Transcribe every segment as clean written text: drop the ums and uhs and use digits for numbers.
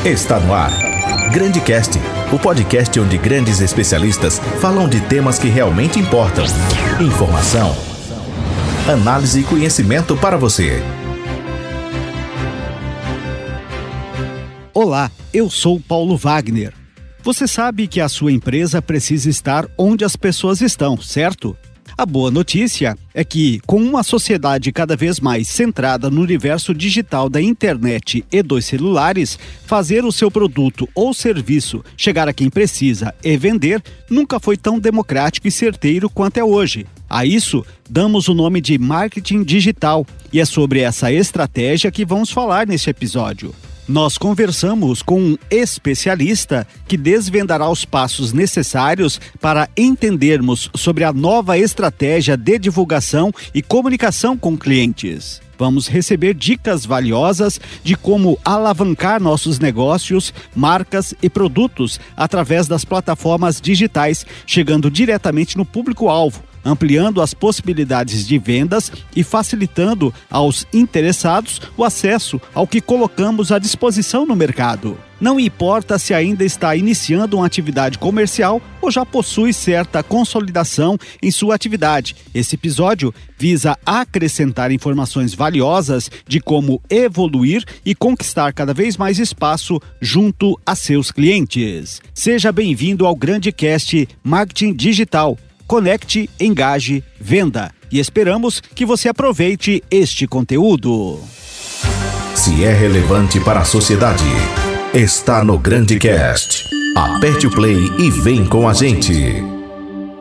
Está no ar. GrandeCast, o podcast onde grandes especialistas falam de temas que realmente importam. Informação, análise e conhecimento para você. Olá, eu sou Paulo Wagner. Você sabe que a sua empresa precisa estar onde as pessoas estão, certo? A boa notícia é que, com uma sociedade cada vez mais centrada no universo digital da internet e dos celulares, fazer o seu produto ou serviço chegar a quem precisa e vender nunca foi tão democrático e certeiro quanto é hoje. A isso, damos o nome de marketing digital, e é sobre essa estratégia que vamos falar neste episódio. Nós conversamos com um especialista que desvendará os passos necessários para entendermos sobre a nova estratégia de divulgação e comunicação com clientes. Vamos receber dicas valiosas de como alavancar nossos negócios, marcas e produtos através das plataformas digitais, chegando diretamente no público-alvo, ampliando as possibilidades de vendas e facilitando aos interessados o acesso ao que colocamos à disposição no mercado. Não importa se ainda está iniciando uma atividade comercial ou já possui certa consolidação em sua atividade. Esse episódio visa acrescentar informações valiosas de como evoluir e conquistar cada vez mais espaço junto a seus clientes. Seja bem-vindo ao GrandeCast Marketing Digital. Conecte, engaje, venda. E esperamos que você aproveite este conteúdo. Se é relevante para a sociedade, está no GrandeCast. Aperte o play e vem com a gente.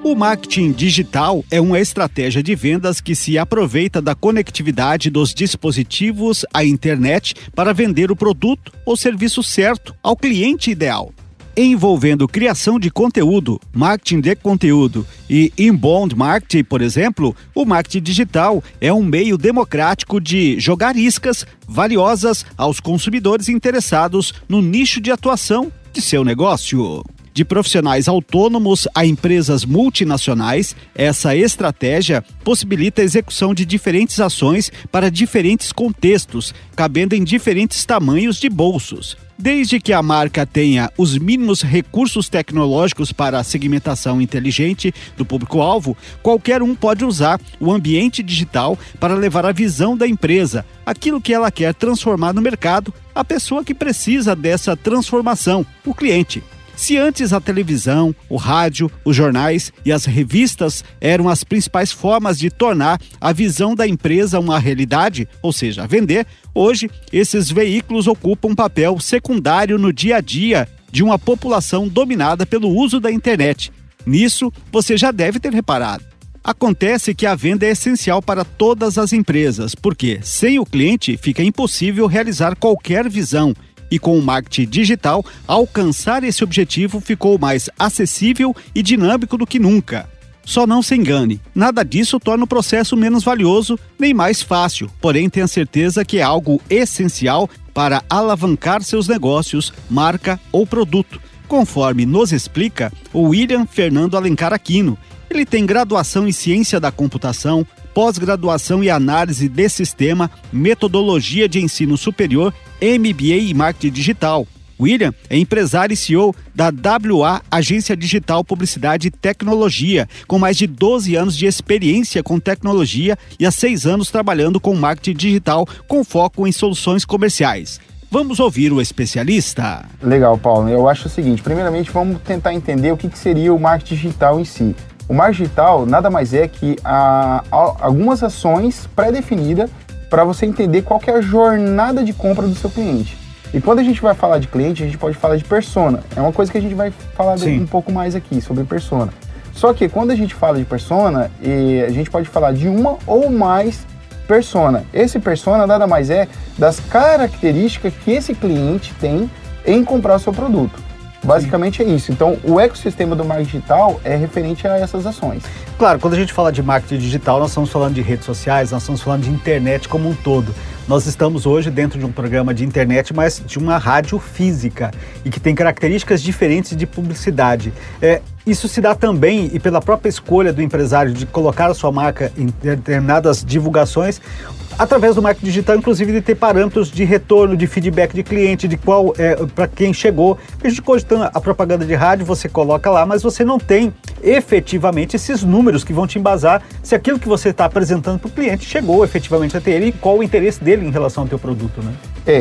O marketing digital é uma estratégia de vendas que se aproveita da conectividade dos dispositivos à internet para vender o produto ou serviço certo ao cliente ideal. Envolvendo criação de conteúdo, marketing de conteúdo e inbound marketing, por exemplo, o marketing digital é um meio democrático de jogar iscas valiosas aos consumidores interessados no nicho de atuação de seu negócio. De profissionais autônomos a empresas multinacionais, essa estratégia possibilita a execução de diferentes ações para diferentes contextos, cabendo em diferentes tamanhos de bolsos. Desde que a marca tenha os mínimos recursos tecnológicos para a segmentação inteligente do público-alvo, qualquer um pode usar o ambiente digital para levar a visão da empresa, aquilo que ela quer transformar no mercado, a pessoa que precisa dessa transformação, o cliente. Se antes a televisão, o rádio, os jornais e as revistas eram as principais formas de tornar a visão da empresa uma realidade, ou seja, vender, hoje esses veículos ocupam um papel secundário no dia a dia de uma população dominada pelo uso da internet. Nisso, você já deve ter reparado. Acontece que a venda é essencial para todas as empresas, porque sem o cliente fica impossível realizar qualquer visão. E com o marketing digital, alcançar esse objetivo ficou mais acessível e dinâmico do que nunca. Só não se engane, nada disso torna o processo menos valioso nem mais fácil, porém tenha certeza que é algo essencial para alavancar seus negócios, marca ou produto, conforme nos explica o William Fernando Alencar Aquino. Ele tem graduação em Ciência da Computação, pós-graduação em Análise de Sistema, Metodologia de Ensino Superior, MBA em Marketing Digital. William é empresário e CEO da WA Agência Digital Publicidade e Tecnologia, com mais de 12 anos de experiência com tecnologia e há 6 anos trabalhando com marketing digital com foco em soluções comerciais. Vamos ouvir o especialista. Legal, Paulo. Eu acho o seguinte, primeiramente vamos tentar entender o que seria o marketing digital em si. O marketing digital nada mais é que algumas ações pré-definidas para você entender qual que é a jornada de compra do seu cliente. E quando a gente vai falar de cliente, a gente pode falar de persona. É uma coisa que a gente vai falar um pouco mais aqui sobre persona. Só que quando a gente fala de persona, a gente pode falar de uma ou mais persona. Esse persona nada mais é das características que esse cliente tem em comprar o seu produto. Basicamente é isso. Então, o ecossistema do marketing digital é referente a essas ações. Claro, quando a gente fala de marketing digital, nós estamos falando de redes sociais, nós estamos falando de internet como um todo. Nós estamos hoje dentro de um programa de internet, mas de uma rádio física e que tem características diferentes de publicidade. isso se dá também, e pela própria escolha do empresário de colocar a sua marca em determinadas divulgações, através do marketing digital, inclusive de ter parâmetros de retorno, de feedback de cliente, de qual para quem chegou. A gente cogitando a propaganda de rádio, você coloca lá, mas você não tem efetivamente esses números que vão te embasar se aquilo que você está apresentando para o cliente chegou efetivamente até ele e qual o interesse dele em relação ao teu produto, né?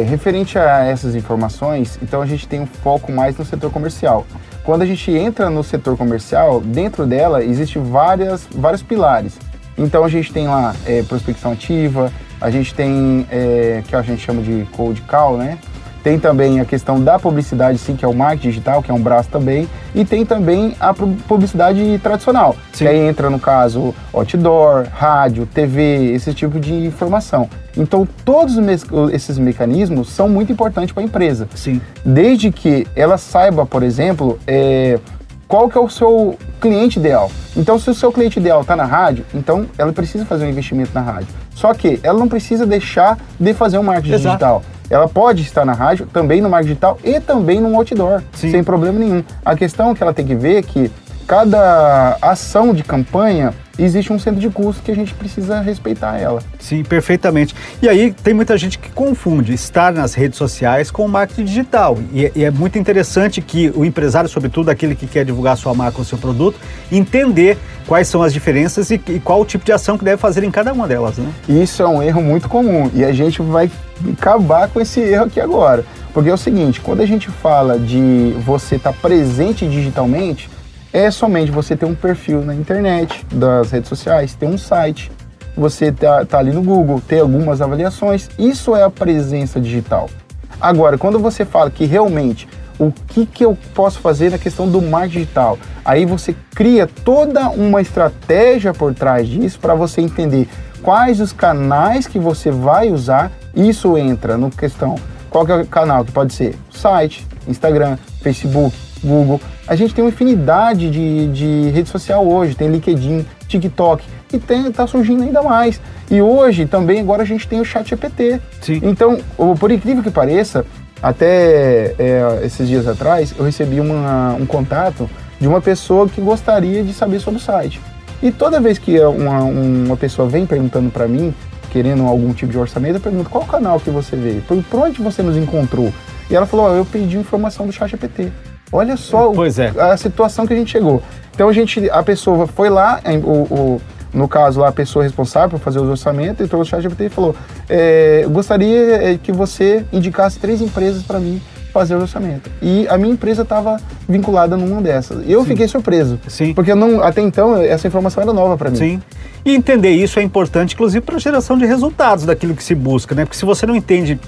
Referente a essas informações, então a gente tem um foco mais no setor comercial. Quando a gente entra no setor comercial, dentro dela existem vários pilares. Então a gente tem lá prospecção ativa, a gente tem que a gente chama de cold call, né? Tem também a questão da publicidade, sim, que é o marketing digital, que é um braço também, e tem também a publicidade tradicional, sim, que aí entra, no caso, outdoor, rádio, TV, esse tipo de informação. Então, todos esses mecanismos são muito importantes para a empresa. Sim. Desde que ela saiba, por exemplo, qual que é o seu cliente ideal. Então, se o seu cliente ideal está na rádio, então ela precisa fazer um investimento na rádio. Só que ela não precisa deixar de fazer um marketing digital. Ela pode estar na rádio, também no marketing digital e também no outdoor, sim, sem problema nenhum. A questão que ela tem que ver é que cada ação de campanha existe um centro de custo que a gente precisa respeitar ela. Sim, perfeitamente. E aí tem muita gente que confunde estar nas redes sociais com o marketing digital. E é muito interessante que o empresário, sobretudo aquele que quer divulgar a sua marca ou o seu produto, entender quais são as diferenças e qual o tipo de ação que deve fazer em cada uma delas, né? Isso é um erro muito comum e a gente vai acabar com esse erro aqui agora. Porque é o seguinte, quando a gente fala de você estar presente digitalmente, é somente você ter um perfil na internet, das redes sociais, ter um site, você tá ali no Google, ter algumas avaliações, isso é a presença digital. Agora, quando você fala que realmente o que eu posso fazer na questão do marketing digital, aí você cria toda uma estratégia por trás disso para você entender quais os canais que você vai usar. Isso entra no questão, qual que é o canal que pode ser? Site, Instagram, Facebook, Google. A gente tem uma infinidade de rede social hoje, tem LinkedIn, TikTok, e tá surgindo ainda mais. E hoje também, agora a gente tem o ChatGPT. Sim. Então, por incrível que pareça, até esses dias atrás, eu recebi um contato de uma pessoa que gostaria de saber sobre o site. E toda vez que uma pessoa vem perguntando para mim, querendo algum tipo de orçamento, eu pergunto, qual canal que você veio? Por onde você nos encontrou? E ela falou, eu pedi informação do ChatGPT. Olha só a situação que a gente chegou. Então a pessoa foi lá, no caso lá, a pessoa responsável por fazer os orçamentos, entrou no ChatGPT e falou, eu gostaria que você indicasse 3 empresas para mim fazer o orçamento. E a minha empresa estava vinculada numa dessas. E eu fiquei surpreso. Sim. Porque até então essa informação era nova para mim. Sim. E entender isso é importante, inclusive, para a geração de resultados daquilo que se busca, né? Porque se você não entende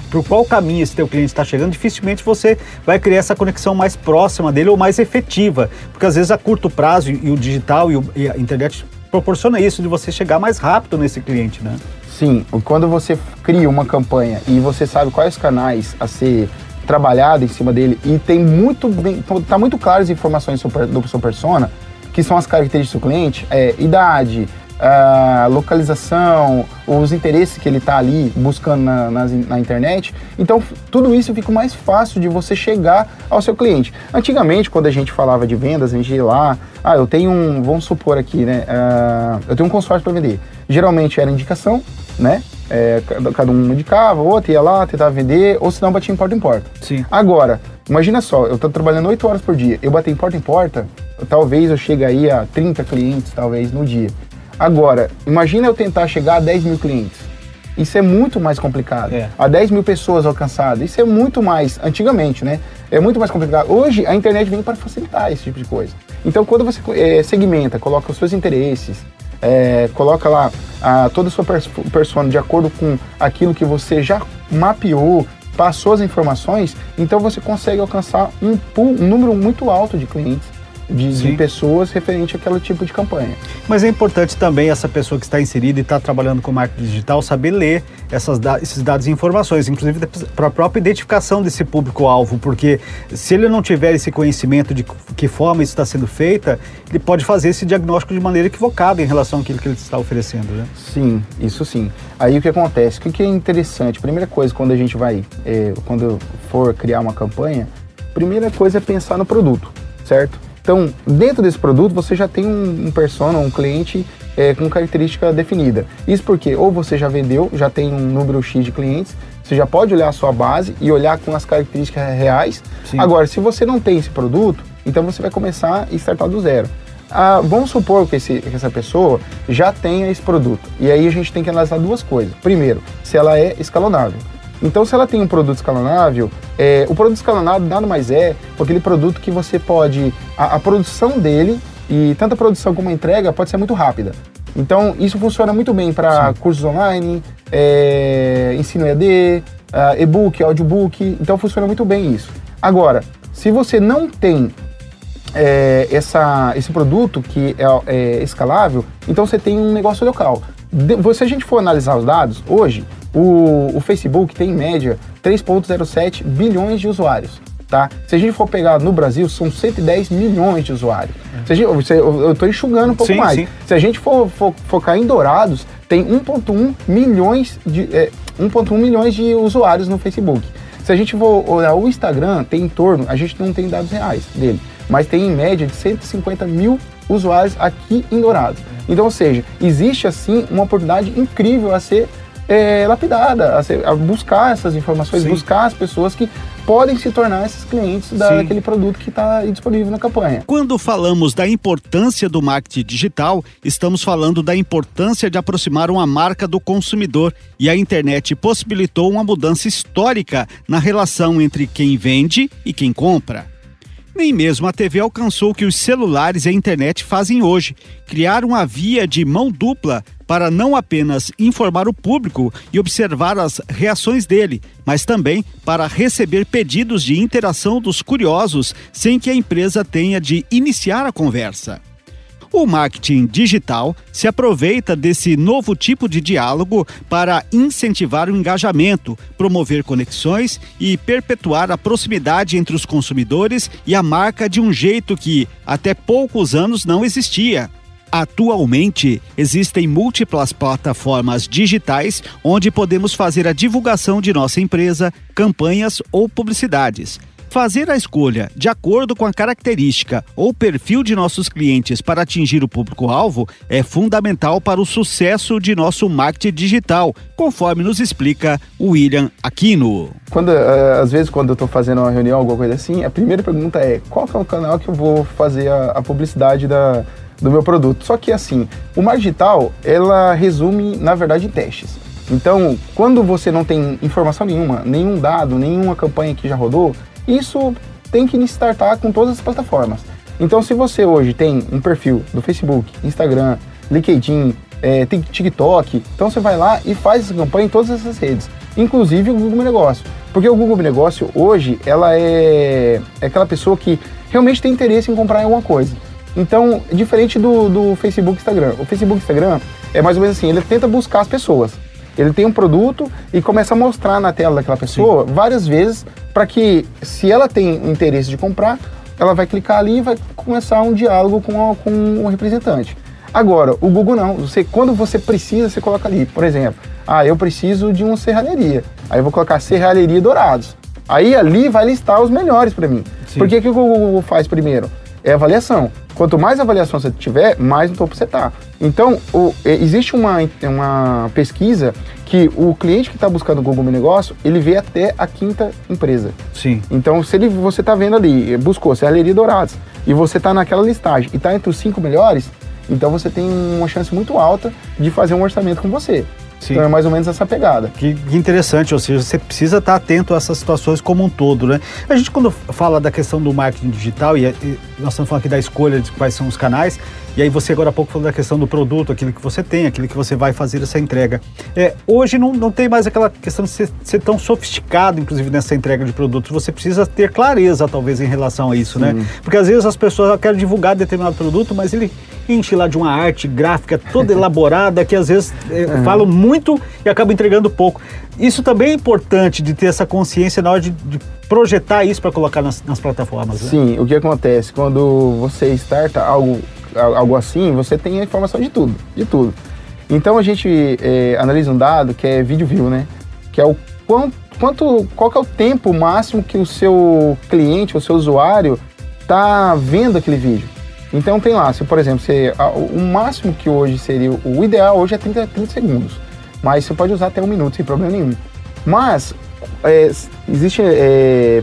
por qual caminho esse teu cliente está chegando, dificilmente você vai criar essa conexão mais próxima dele ou mais efetiva. Porque às vezes a curto prazo e o digital e a internet proporciona isso, de você chegar mais rápido nesse cliente, né? Sim. Quando você cria uma campanha e você sabe quais canais a ser trabalhado em cima dele e tá muito claro as informações do seu persona, que são as características do cliente, idade, localização, os interesses que ele está ali buscando na internet. Então, tudo isso fica mais fácil de você chegar ao seu cliente. Antigamente, quando a gente falava de vendas, a gente ia lá, eu tenho vamos supor aqui, né, eu tenho um consórcio para vender. Geralmente era indicação, né? Cada um indicava, outro ia lá, tentava vender, ou se não, batia em porta em porta. Sim. Agora, imagina só, eu estou trabalhando 8 horas por dia, eu bater em porta, talvez eu chegue aí a 30 clientes, talvez, no dia. Agora, imagina eu tentar chegar a 10 mil clientes. Isso é muito mais complicado. A 10 mil pessoas alcançadas, isso é muito mais, antigamente, né? É muito mais complicado. Hoje, a internet vem para facilitar esse tipo de coisa. Então, quando você segmenta, coloca os seus interesses, coloca lá toda a sua persona de acordo com aquilo que você já mapeou, passou as informações, então você consegue alcançar um número muito alto de clientes, de pessoas referente àquele tipo de campanha. Mas é importante também essa pessoa que está inserida e está trabalhando com marketing digital saber ler esses dados e informações, inclusive para a própria identificação desse público-alvo, porque se ele não tiver esse conhecimento de que forma isso está sendo feita, ele pode fazer esse diagnóstico de maneira equivocada em relação àquilo que ele está oferecendo, né? Sim, isso sim. Aí o que acontece? O que é interessante? Primeira coisa, quando a gente vai, quando for criar uma campanha, primeira coisa é pensar no produto, certo? Então, dentro desse produto, você já tem um persona, um cliente com característica definida. Isso porque ou você já vendeu, já tem um número X de clientes, você já pode olhar a sua base e olhar com as características reais. Sim. Agora, se você não tem esse produto, então você vai começar a startar do zero. Vamos supor que essa pessoa já tenha esse produto. E aí a gente tem que analisar duas coisas. Primeiro, se ela é escalonável. Então, se ela tem um produto escalonável, o produto escalonável nada mais é aquele produto que você pode... A produção dele, e tanto a produção como a entrega, pode ser muito rápida. Então, isso funciona muito bem para cursos online, ensino EAD, e-book, audiobook. Então, funciona muito bem isso. Agora, se você não tem esse produto que é escalável, então você tem um negócio local. Se a gente for analisar os dados, hoje, o Facebook tem em média 3,07 bilhões de usuários. Tá? Se a gente for pegar no Brasil, são 110 milhões de usuários. Eu estou enxugando um pouco mais. Sim. Se a gente for focar em Dourados, tem 1,1 milhões de usuários no Facebook. Se a gente for olhar o Instagram, tem em torno, a gente não tem dados reais dele, mas tem em média de 150 mil usuários aqui em Dourados. Então, ou seja, existe assim uma oportunidade incrível a ser lapidada, a buscar essas informações, buscar as pessoas que podem se tornar esses clientes daquele produto que está disponível na campanha. Quando falamos da importância do marketing digital, estamos falando da importância de aproximar uma marca do consumidor, e a internet possibilitou uma mudança histórica na relação entre quem vende e quem compra. Nem mesmo a TV alcançou o que os celulares e a internet fazem hoje, criar uma via de mão dupla para não apenas informar o público e observar as reações dele, mas também para receber pedidos de interação dos curiosos sem que a empresa tenha de iniciar a conversa. O marketing digital se aproveita desse novo tipo de diálogo para incentivar o engajamento, promover conexões e perpetuar a proximidade entre os consumidores e a marca de um jeito que, até poucos anos, não existia. Atualmente, existem múltiplas plataformas digitais onde podemos fazer a divulgação de nossa empresa, campanhas ou publicidades. Fazer a escolha de acordo com a característica ou perfil de nossos clientes para atingir o público-alvo é fundamental para o sucesso de nosso marketing digital, conforme nos explica o William Aquino. Às vezes, quando eu estou fazendo uma reunião, alguma coisa assim, a primeira pergunta é: qual que é o canal que eu vou fazer a publicidade do meu produto? Só que assim, o marketing digital, ela resume, na verdade, em testes. Então, quando você não tem informação nenhuma, nenhum dado, nenhuma campanha que já rodou, isso tem que startar com todas as plataformas. Então, se você hoje tem um perfil do Facebook, Instagram, LinkedIn, TikTok, então você vai lá e faz essa campanha em todas essas redes, inclusive o Google Meu Negócio. Porque o Google Meu Negócio, hoje, ela é aquela pessoa que realmente tem interesse em comprar alguma coisa. Então, diferente do Facebook e Instagram. O Facebook e Instagram é mais ou menos assim, ele tenta buscar as pessoas. Ele tem um produto e começa a mostrar na tela daquela pessoa várias vezes para que, se ela tem o interesse de comprar, ela vai clicar ali e vai começar um diálogo com um representante. Agora, o Google não. Quando você precisa, você coloca ali. Por exemplo, eu preciso de uma serralheria. Aí eu vou colocar Serralheria Dourados. Aí ali vai listar os melhores para mim. Por que o Google faz primeiro? É avaliação. Quanto mais avaliação você tiver, mais no topo você está. Então, existe uma pesquisa que o cliente que está buscando o Google Meu Negócio, ele vê até a 5ª empresa. Sim. Então, se você está vendo ali, buscou Serralheria Dourados, e você está naquela listagem e está entre os 5 melhores, então você tem uma chance muito alta de fazer um orçamento com você. Sim. Então é mais ou menos essa pegada. Que interessante, ou seja, você precisa estar atento a essas situações como um todo, né? A gente, quando fala da questão do marketing digital, e nós estamos falando aqui da escolha de quais são os canais, e aí você agora há pouco falou da questão do produto, aquilo que você tem, aquilo que você vai fazer essa entrega. Hoje não tem mais aquela questão de ser tão sofisticado, inclusive, nessa entrega de produtos. Você precisa ter clareza, talvez, em relação a isso, né? Porque às vezes as pessoas querem divulgar determinado produto, mas ele enche lá de uma arte gráfica toda elaborada, que às vezes falam muito e acabam entregando pouco. Isso também é importante, de ter essa consciência na hora de projetar isso para colocar nas plataformas, né? Sim, o que acontece? Quando você starta algo assim, você tem a informação de tudo. Então a gente analisa um dado que é vídeo view, né? Que é qual que é o tempo máximo que o seu cliente, o seu usuário tá vendo aquele vídeo. Então tem lá, se por exemplo, o máximo que hoje seria, o ideal hoje é 30 segundos, mas você pode usar até 1 minuto sem problema nenhum. Mas existe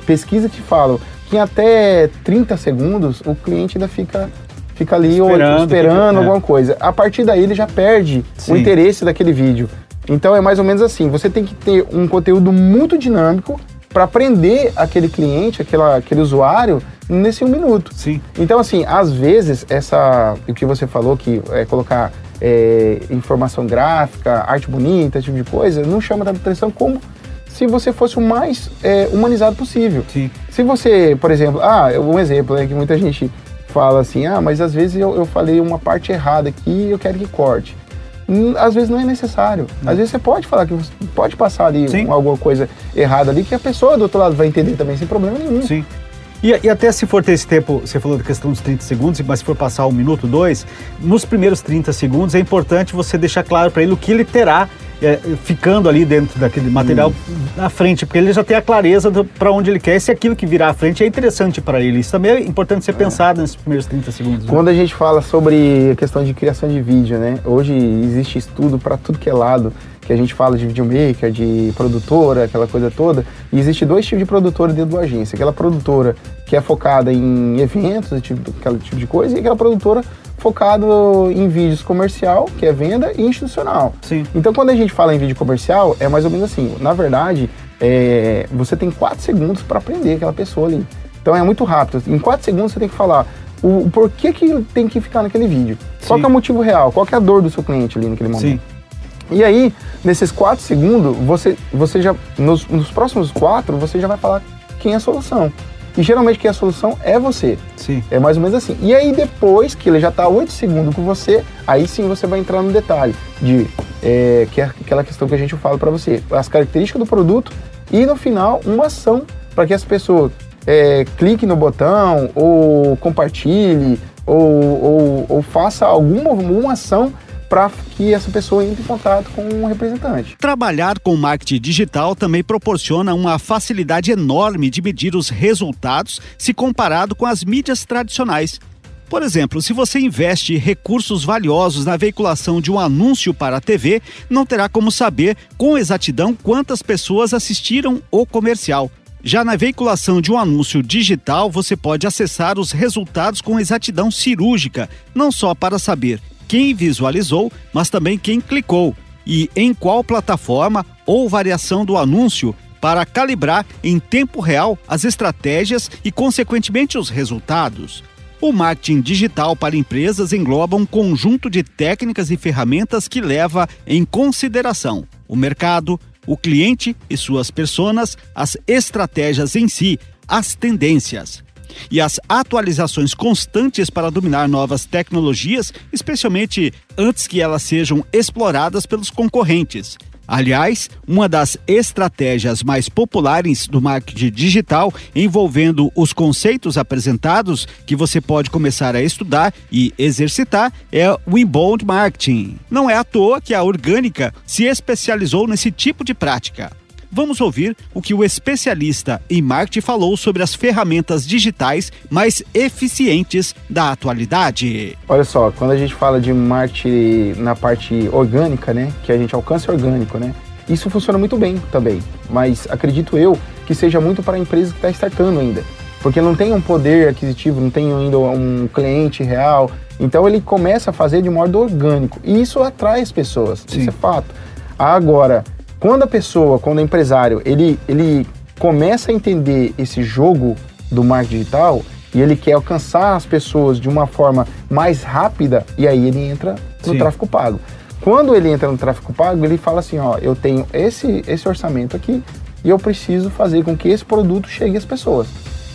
pesquisa que falam que em até 30 segundos o cliente ainda fica ali esperando alguma coisa. A partir daí ele já perde o interesse daquele vídeo. Então é mais ou menos assim, você tem que ter um conteúdo muito dinâmico para prender aquele cliente, aquele usuário, nesse 1 minuto. Sim. Então, assim, às vezes, o que você falou, que é colocar informação gráfica, arte bonita, esse tipo de coisa, não chama tanta atenção como se você fosse o mais humanizado possível. Sim. Se você, por exemplo, um exemplo, que muita gente fala assim, mas às vezes eu falei uma parte errada aqui e eu quero que corte. Às vezes não é necessário. Às vezes você pode falar que você pode passar ali alguma coisa errada ali que a pessoa do outro lado vai entender também sem problema nenhum. Sim. E até se for ter esse tempo, você falou da questão dos 30 segundos, mas se for passar 1 minuto, 2, nos primeiros 30 segundos é importante você deixar claro para ele o que ele terá ficando ali dentro daquele material na frente, porque ele já tem a clareza para onde ele quer. E se aquilo que virar à frente é interessante para ele. Isso também é importante ser pensado nesses primeiros 30 segundos. Né? Quando a gente fala sobre a questão de criação de vídeo, né? Hoje existe estudo para tudo que é lado, que a gente fala de videomaker, de produtora, aquela coisa toda. E existe 2 tipos de produtora dentro da agência. Aquela produtora que é focada em eventos, aquele tipo de coisa, e aquela produtora focada em vídeos comercial, que é venda, e institucional. Sim. Então, quando a gente fala em vídeo comercial, é mais ou menos assim. Na verdade, você tem 4 segundos para aprender aquela pessoa ali. Então, é muito rápido. Em 4 segundos, você tem que falar o porquê que ele tem que ficar naquele vídeo. Sim. Qual que é o motivo real? Qual que é a dor do seu cliente ali naquele momento? Sim. E aí, nesses 4 segundos, você já, nos próximos 4, você já vai falar quem é a solução. E geralmente quem é a solução é você. Sim. É mais ou menos assim. E aí depois que ele já está 8 segundos com você, aí sim você vai entrar no detalhe que é aquela questão que a gente fala para você. As características do produto e no final uma ação para que as pessoas cliquem no botão ou compartilhe ou faça alguma ação para que essa pessoa entre em contato com um representante. Trabalhar com marketing digital também proporciona uma facilidade enorme de medir os resultados se comparado com as mídias tradicionais. Por exemplo, se você investe recursos valiosos na veiculação de um anúncio para a TV, não terá como saber com exatidão quantas pessoas assistiram o comercial. Já na veiculação de um anúncio digital, você pode acessar os resultados com exatidão cirúrgica, não só para saber quem visualizou, mas também quem clicou e em qual plataforma ou variação do anúncio, para calibrar em tempo real as estratégias e, consequentemente, os resultados. O marketing digital para empresas engloba um conjunto de técnicas e ferramentas que leva em consideração o mercado, o cliente e suas personas, as estratégias em si, as tendências e as atualizações constantes para dominar novas tecnologias, especialmente antes que elas sejam exploradas pelos concorrentes. Aliás, uma das estratégias mais populares do marketing digital, envolvendo os conceitos apresentados que você pode começar a estudar e exercitar, é o inbound marketing. Não é à toa que a Orgânica se especializou nesse tipo de prática. Vamos ouvir o que o especialista em marketing falou sobre as ferramentas digitais mais eficientes da atualidade. Olha só, quando a gente fala de marketing na parte orgânica, né, que a gente alcance orgânico, né, isso funciona muito bem também, mas acredito eu que seja muito para a empresa que está startando ainda, porque não tem um poder aquisitivo, não tem ainda um cliente real, então ele começa a fazer de modo orgânico e isso atrai as pessoas. Sim. Isso é fato. Agora, quando o empresário, ele começa a entender esse jogo do marketing digital e ele quer alcançar as pessoas de uma forma mais rápida, e aí ele entra no Sim. tráfego pago. Quando ele entra no tráfego pago, ele fala assim, eu tenho esse orçamento aqui e eu preciso fazer com que esse produto chegue às pessoas.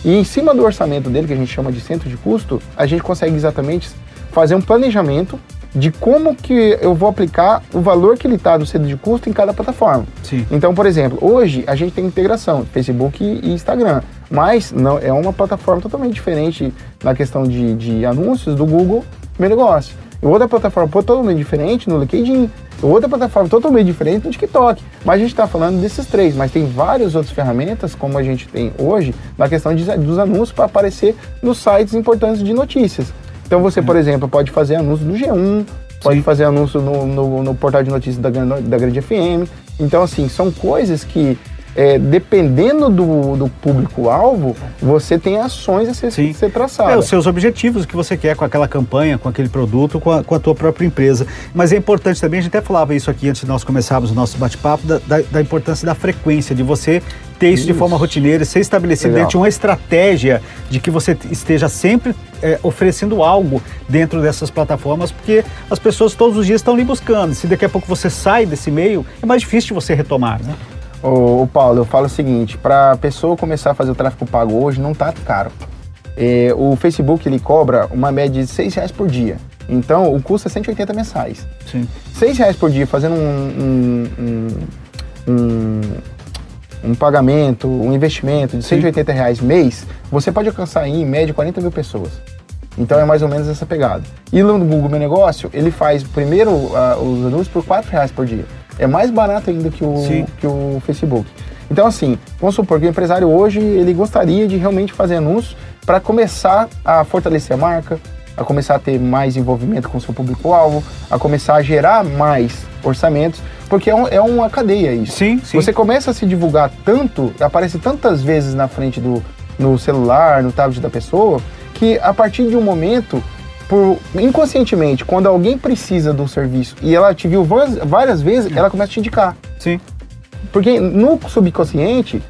E em cima do orçamento dele, que a gente chama de centro de custo, a gente consegue exatamente fazer um planejamento de como que eu vou aplicar o valor que ele está no centro de custo em cada plataforma. Sim. Então, por exemplo, hoje a gente tem integração Facebook e Instagram, mas não é uma plataforma totalmente diferente na questão de anúncios do Google Meu Negócio. E outra plataforma totalmente diferente no LinkedIn. Outra plataforma totalmente diferente do TikTok. Mas a gente está falando desses 3, mas tem várias outras ferramentas, como a gente tem hoje, na questão dos anúncios para aparecer nos sites importantes de notícias. Então você, por exemplo, pode fazer anúncio no G1, pode fazer anúncio no portal de notícias da Grande FM. Então, assim, são coisas que, dependendo do público-alvo, você tem ações a ser traçadas. Os seus objetivos que você quer com aquela campanha, com aquele produto, com a tua própria empresa. Mas é importante também, a gente até falava isso aqui antes de nós começarmos o nosso bate-papo, da importância da frequência, de você ter isso de forma rotineira, ser estabelecido dentro de uma estratégia de que você esteja sempre oferecendo algo dentro dessas plataformas, porque as pessoas todos os dias estão ali buscando. Se daqui a pouco você sai desse meio, é mais difícil de você retomar, né? Ô Paulo, eu falo o seguinte, para a pessoa começar a fazer o tráfego pago hoje, não tá caro. O Facebook, ele cobra uma média de R$6 por dia. Então, o custo é 180 mensais. Sim. R$6 por dia, fazendo um pagamento, um investimento de R$180 mês, você pode alcançar em média 40 mil pessoas. Então é mais ou menos essa pegada. E no Google Meu Negócio, ele faz primeiro os anúncios por R$4 por dia. É mais barato ainda que o Facebook. Então, assim, vamos supor que o empresário hoje, ele gostaria de realmente fazer anúncios para começar a fortalecer a marca, a começar a ter mais envolvimento com o seu público-alvo, a começar a gerar mais orçamentos, porque é uma cadeia isso. Sim. Você começa a se divulgar tanto, aparece tantas vezes na frente no celular, no tablet da pessoa, que a partir de um momento, inconscientemente, quando alguém precisa do serviço e ela te viu várias vezes, ela começa a te indicar. Sim. Porque no subconsciente,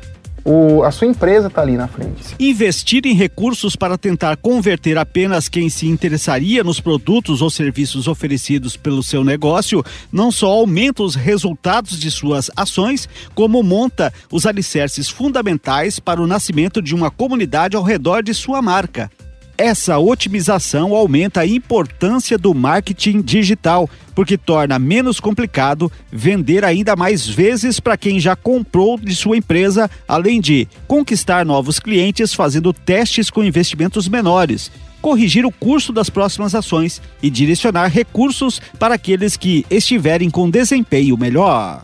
a sua empresa está ali na frente. Investir em recursos para tentar converter apenas quem se interessaria nos produtos ou serviços oferecidos pelo seu negócio não só aumenta os resultados de suas ações, como monta os alicerces fundamentais para o nascimento de uma comunidade ao redor de sua marca. Essa otimização aumenta a importância do marketing digital, porque torna menos complicado vender ainda mais vezes para quem já comprou de sua empresa, além de conquistar novos clientes fazendo testes com investimentos menores, corrigir o curso das próximas ações e direcionar recursos para aqueles que estiverem com desempenho melhor.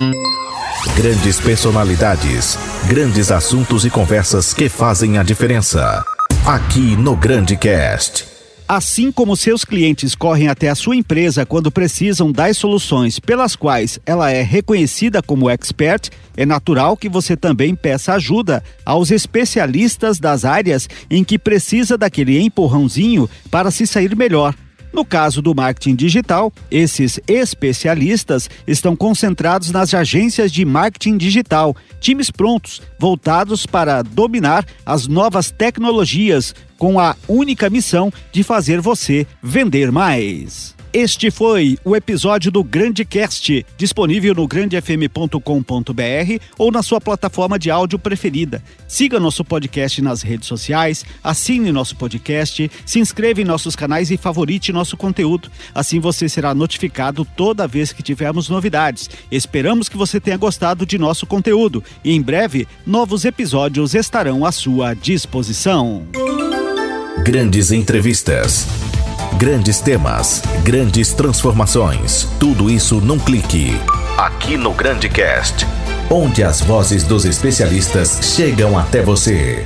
Grandes personalidades, grandes assuntos e conversas que fazem a diferença. Aqui no Grande Cast. Assim como seus clientes correm até a sua empresa quando precisam das soluções pelas quais ela é reconhecida como expert, é natural que você também peça ajuda aos especialistas das áreas em que precisa daquele empurrãozinho para se sair melhor. No caso do marketing digital, esses especialistas estão concentrados nas agências de marketing digital, times prontos, voltados para dominar as novas tecnologias, com a única missão de fazer você vender mais. Este foi o episódio do Grande Cast, disponível no grandefm.com.br ou na sua plataforma de áudio preferida. Siga nosso podcast nas redes sociais, assine nosso podcast, se inscreva em nossos canais e favorite nosso conteúdo. Assim você será notificado toda vez que tivermos novidades. Esperamos que você tenha gostado de nosso conteúdo e em breve novos episódios estarão à sua disposição. Grandes entrevistas. Grandes temas, grandes transformações, tudo isso num clique. Aqui no Grande Cast, onde as vozes dos especialistas chegam até você.